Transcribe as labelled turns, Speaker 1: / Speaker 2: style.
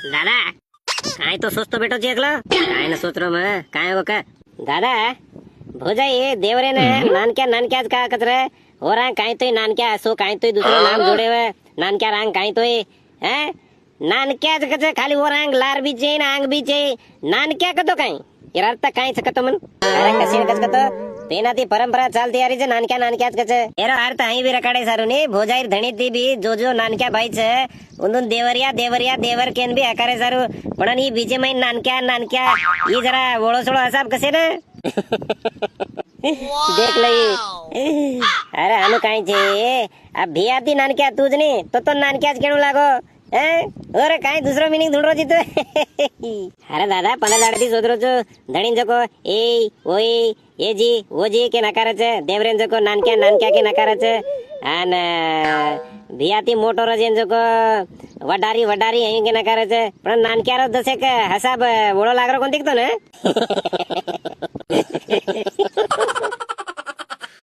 Speaker 1: दादा काय तो सोचतो बेटो एकला काय ना सोचरो मग काय हो का दादा भोजाई देवरे ने नानक्या नानक्याच का कचरे हो रहा काय तोय नानक्या असो काय तोय दुसरं नाम जोडे नानक्या रांग काय तोय हैं नानक्याच कच खाली हो रांग लार बीचे ना आंग बीचे नानक्या कतो काय यार अर्थ काय सकतो मन अरे कसे कच कतो तेना ती परंपरा चालती यारी नानक्या नानक्याच कच एरो अर्थ आई बी रकाडे सारू ने भोजाई धणी ती बी जो नानक्या बाईच उंदून देवरिया देवरिया देवर केन बी हकारे सारू पण ही बीजे मैन नानक्या नानक्या ही जरा वळो सोळो हसाब कसे ना देख लई अरे हम काय छे अब भियाती नानक्या तुझ ने तो नानक्याच केणू लागो अरे काय दुसरो मिनिंग ढूंढरो जी तू अरे दादा पना लाडती सोदरो छो धणी जको ए ओई ए जी वो जी के नकारच देवरेन जको नानक्या नानक्या के नकारच अन भियाती मोटो रजेन जको वडारी वडारी અહીં કે નકારે છે પણ નાનક્યારો દસે કે હસાબ ઓળો લાગરો કોણ દીકતો ને